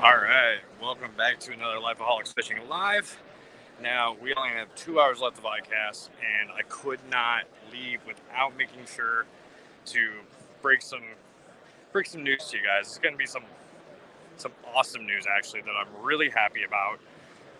All right, welcome back to another Lifeoholics Fishing Live. Now, we only have 2 hours left of iCast, and I could not leave without making sure to break some news to you guys. It's going to be some awesome news, actually, that I'm really happy about.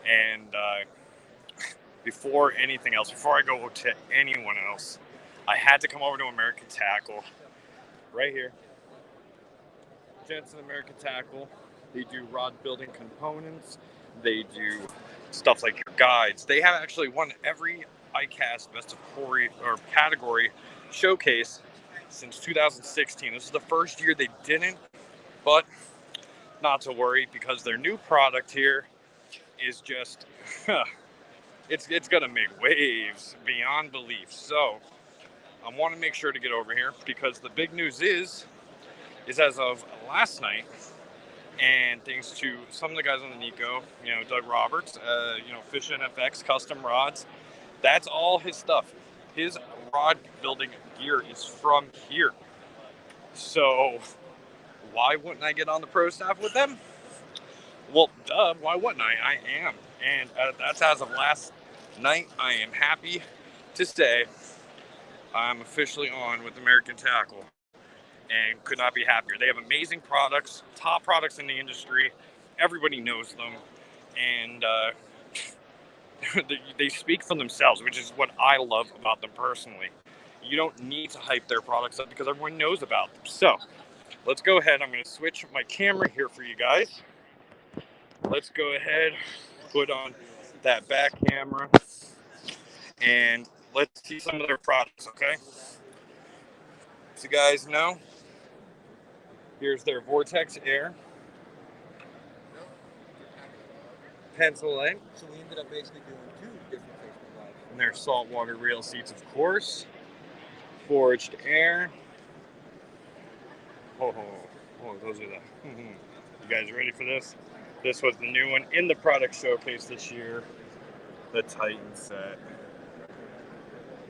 And before anything else, before I go to anyone else, I had to come over to American Tackle, right here. Jensen American Tackle. They do rod building components. They do stuff like your guides. They have actually won every iCast Best of Corey or category showcase since 2016. This is the first year they didn't, but not to worry because their new product here is just, it's gonna make waves beyond belief. So I want to make sure to get over here because the big news is as of last night, and thanks to some of the guys on the Nikko, Doug Roberts, Fish NFX custom rods, that's all his stuff. His rod building gear is from here. So why wouldn't I get on the pro staff with them? Well, duh, why wouldn't I? I am. And that's as of last night. I am happy to say I'm officially on with American Tackle. And could not be happier. They have amazing products, top products in the industry. Everybody knows them, and they speak for themselves, which is what I love about them personally. You don't need to hype their products up because everyone knows about them. So let's go ahead. I'm going to switch my camera here for you guys. Let's go ahead, put on that back camera, and let's see some of their products, okay? So you guys know, here's their Vortex Air pencil leg. So we ended up basically doing two different Facebook Lives. And their saltwater rail seats, of course. Forged Air. Oh, those are the... You guys ready for this? This was the new one in the product showcase this year. The Titan set.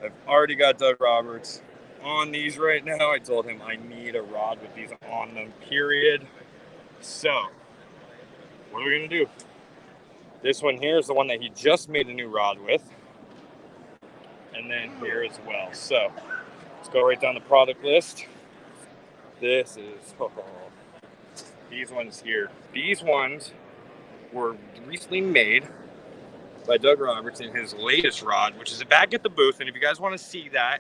I've already got Doug Roberts on these right now. I told him I need a rod with these on them, period. So, what are we going to do? This one here is the one that he just made a new rod with. And then here as well. So, let's go right down the product list. This is, these ones here. These ones were recently made by Doug Roberts in his latest rod, which is back at the booth. And if you guys want to see that,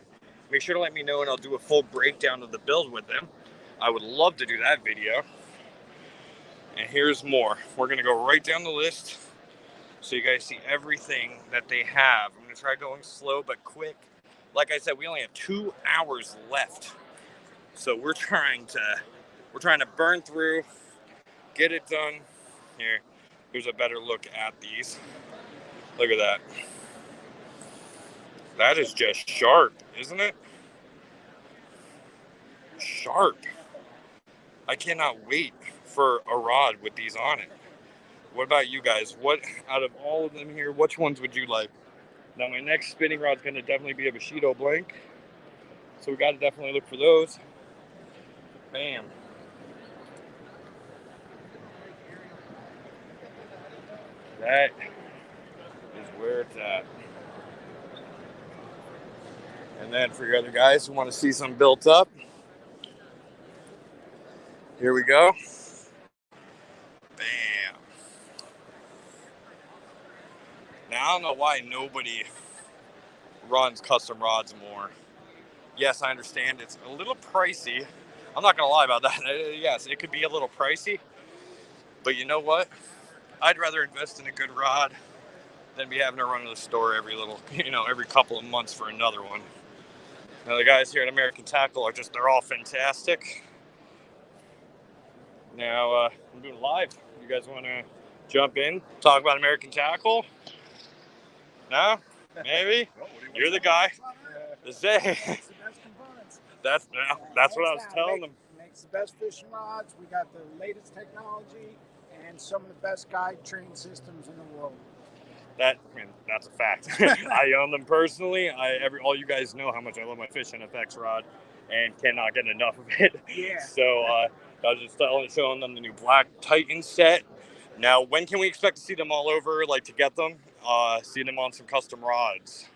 make sure to let me know and I'll do a full breakdown of the build with them. I would love to do that video. And here's more. We're going to go right down the list so you guys see everything that they have. I'm going to try going slow but quick. Like I said, we only have 2 hours left. So we're trying to burn through, get it done. Here's a better look at these. Look at that. That is just sharp, isn't it? Sharp. I cannot wait for a rod with these on it. What about you guys? What, out of all of them here, which ones would you like? Now, my next spinning rod is going to definitely be a Bushido blank. So we got to definitely look for those. Bam. That is where it's at. And then for your other guys who want to see some built up, here we go. Bam. Now, I don't know why nobody runs custom rods more. Yes, I understand it's a little pricey. I'm not going to lie about that. Yes, it could be a little pricey. But you know what? I'd rather invest in a good rod than be having to run to the store every couple of months for another one. Now, the guys here at American Tackle they're all fantastic. Now, I'm doing live. You guys want to jump in, talk about American Tackle? No? Maybe? You're the guy. It's the best components. That's what I was telling them. Makes the best fishing rods. We got the latest technology and some of the best guide train systems in the world. That's a fact. I own them personally. All you guys know how much I love my Fish NFX rod and cannot get enough of it. Yeah. So I was just showing them the new Black Titan set. Now, when can we expect to see them all over, like to get them? See them on some custom rods.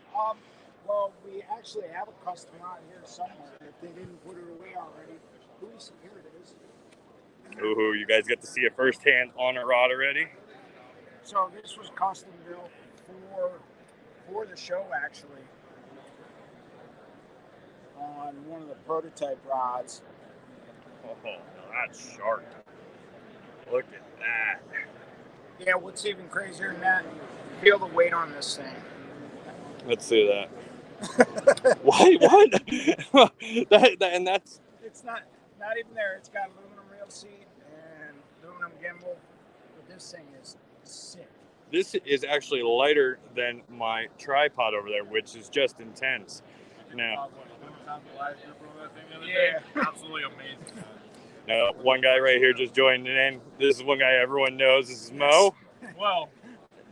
Well, we actually have a custom rod here somewhere. If they didn't put it away already, here it is. Ooh, you guys get to see it firsthand on a rod already. So this was custom built for the show, actually, on one of the prototype rods. Oh, that's sharp. Look at that. Yeah, what's even crazier than that? Feel the weight on this thing. Let's see that. What? And that's... It's not even there. It's got aluminum reel seat and aluminum gimbal. But this thing is sick. This is actually lighter than my tripod over there, which is just intense. Now, yeah, absolutely amazing. now, one guy right here just joined in. This is one guy everyone knows. This is Mo. Well,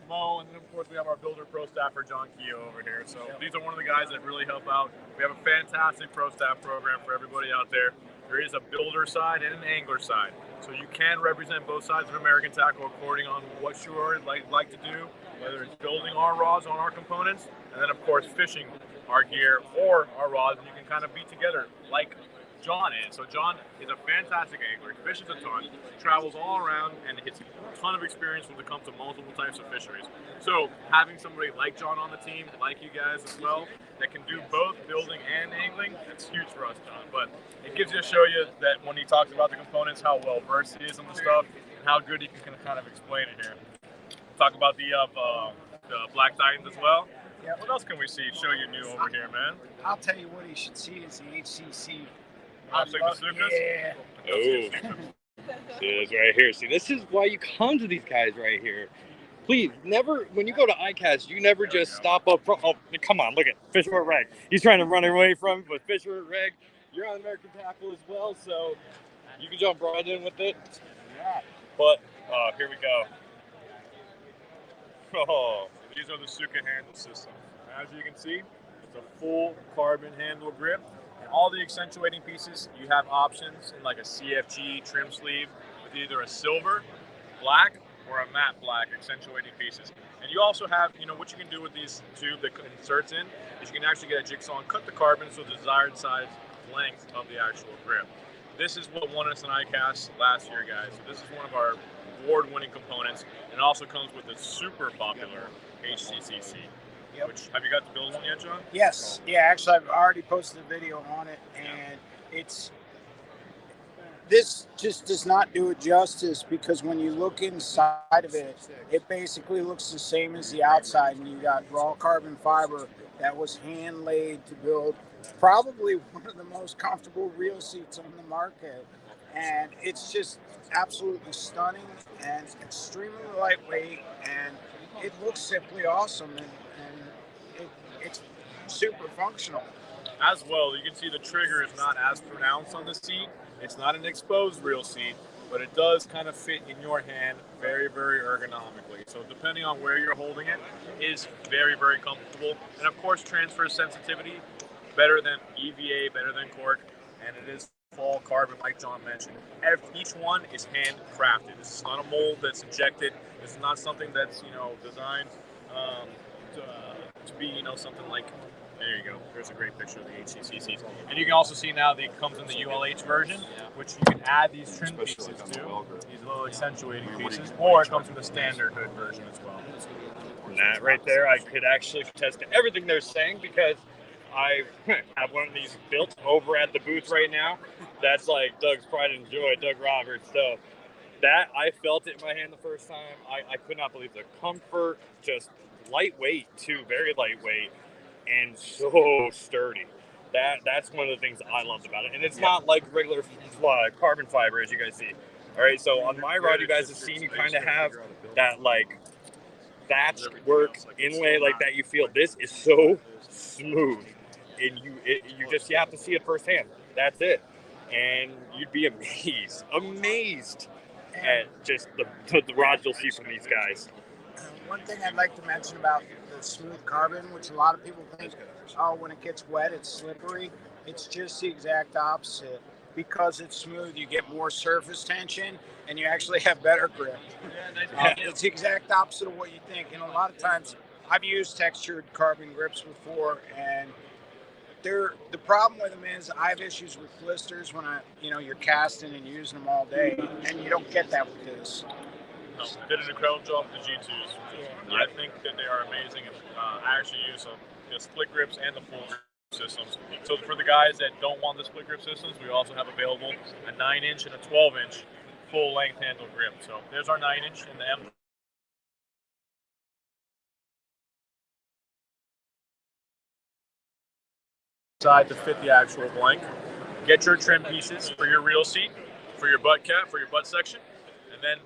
Mo, and then of course we have our builder pro staffer John Keogh over here. So these are one of the guys that really help out. We have a fantastic pro staff program for everybody out there. There is a builder side and an angler side. So you can represent both sides of American Tackle according on what you are like to do, whether it's building our rods on our components, and then of course fishing our gear or our rods, and you can kind of be together like John is. So John is a fantastic angler. He fishes a ton, travels all around, and has a ton of experience when it comes to multiple types of fisheries. So having somebody like John on the team, like you guys as well, that can do both building and angling, that's huge for us, John. But it gives you to show you that when he talks about the components, how well versed he is on the stuff, and how good he can kind of explain it here. Talk about the Black Titans as well. Yep. What else can we see? Show you new over here, man. I'll tell you what you should see is the HCC. Yeah. Oh, see this right here. See, this is why you come to these guys right here. Please, never, when you go to iCast, you never just stop up front. Oh, come on, look at Fisher at Reg. He's trying to run away from it, but Fisher at Reg, you're on American Tackle as well, so you can jump right in with it. Yeah. But, here we go. Oh, these are the Suka handle system. As you can see, it's a full carbon handle grip. And all the accentuating pieces, you have options in like a CFG trim sleeve with either a silver, black, or a matte black accentuating pieces. And you also have, what you can do with these tube that inserts in is you can actually get a jigsaw and cut the carbon so the desired size length of the actual grip. This is what won us an iCast last year, guys. So this is one of our award-winning components, and it also comes with a super popular HCCC. Yep. Which, have you got to build one yet, John? Yes. Yeah, actually, I've already posted a video on it, and this just does not do it justice, because when you look inside of it, it basically looks the same as the outside, and you got raw carbon fiber that was hand laid to build probably one of the most comfortable reel seats on the market. And it's just absolutely stunning and extremely lightweight, and it looks simply awesome, and it's super functional. As well, you can see the trigger is not as pronounced on the seat. It's not an exposed reel seat, but it does kind of fit in your hand very, very ergonomically. So depending on where you're holding it, is very, very comfortable. And of course, transfer sensitivity, better than EVA, better than cork, and it is full carbon, like John mentioned. Each one is handcrafted. This is not a mold that's injected. This is not something that's designed to be something like. There you go. There's a great picture of the HCCCs. And you can also see now that it comes in the ULH version, which you can add these trim pieces to, these little accentuating pieces, or it comes in the standard hood version as well. And that right there, I could actually attest to everything they're saying, because I have one of these built over at the booth right now. That's like Doug's pride and joy, Doug Roberts. So that, I felt it in my hand the first time. I could not believe the comfort, just lightweight too, very lightweight, and so sturdy. That's one of the things I loved about it. And it's not like regular carbon fiber, as you guys see. All right, so on my rod, you guys have seen, you kind of have that like thatched work inlay like that. You feel this is so smooth, and you have to see it firsthand. That's it, and you'd be amazed at just the rods you'll see from these guys. One thing I'd like to mention about the smooth carbon, which a lot of people think, when it gets wet, it's slippery. It's just the exact opposite. because it's smooth, you get more surface tension and you actually have better grip. It's the exact opposite of what you think. And a lot of times I've used textured carbon grips before, and the problem with them is I have issues with blisters when you're casting and using them all day, and you don't get that with this. No, did an incredible job with the G2s. I think that they are amazing. And, I actually use the split grips and the full grip systems. So for the guys that don't want the split grip systems, we also have available a 9-inch and a 12-inch full length handle grip. So there's our 9-inch in the M. Side to fit the actual blank. Get your trim pieces for your reel seat, for your butt cap, for your butt section, and then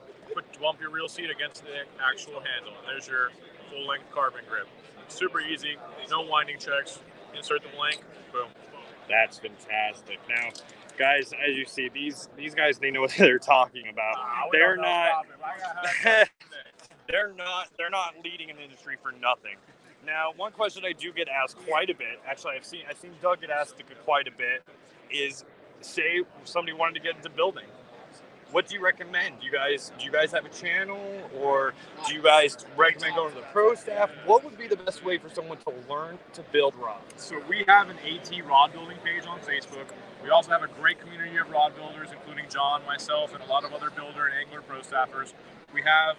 bump your reel seat against the actual handle. There's your full-length carbon grip. Super easy, no winding checks. Insert the blank, boom. That's fantastic. Now, guys, as you see, these guys, they know what they're talking about. They're not leading an industry for nothing. Now, one question I do get asked quite a bit, actually I've seen Doug get asked quite a bit, is say somebody wanted to get into building. What do you recommend? Do you guys have a channel, or do you guys recommend going to the pro staff? What would be the best way for someone to learn to build rods? So we have an AT rod building page on Facebook. We also have a great community of rod builders, including John, myself, and a lot of other builder and angler pro staffers. We have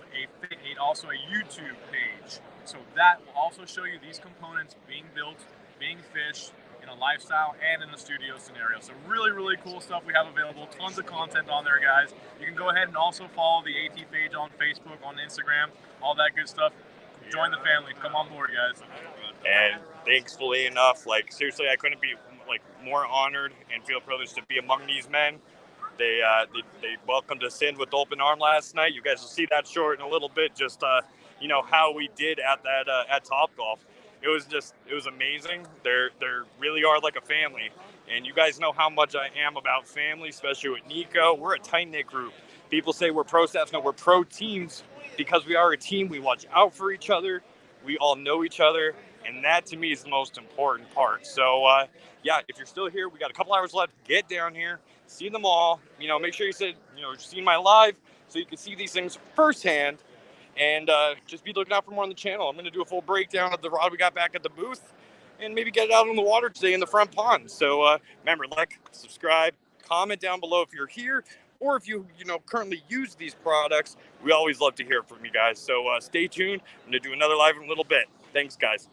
also a YouTube page. So that will also show you these components being built, being fished, in a lifestyle and in the studio scenario. So really, really cool stuff we have available. Tons of content on there, guys. You can go ahead and also follow the AT page on Facebook, on Instagram, all that good stuff. Join the family. Come on board, guys. And thankfully enough, seriously, I couldn't be more honored and feel privileged to be among these men. They welcomed us in with open arm last night. You guys will see that short in a little bit. Just how we did at that at Topgolf. It was amazing. They really are like a family. And you guys know how much I am about family, especially with Nikko. We're a tight-knit group. People say we're pro staffs. No, we're pro teams because we are a team. We watch out for each other. We all know each other. And that, to me, is the most important part. So, if you're still here, we got a couple hours left. Get down here. See them all. Make sure you've seen my live so you can see these things firsthand. And just be looking out for more on the channel. I'm going to do a full breakdown of the rod we got back at the booth and maybe get it out on the water today in the front pond. So remember, subscribe, comment down below if you're here or if you currently use these products. We always love to hear from you guys. So stay tuned. I'm going to do another live in a little bit. Thanks, guys.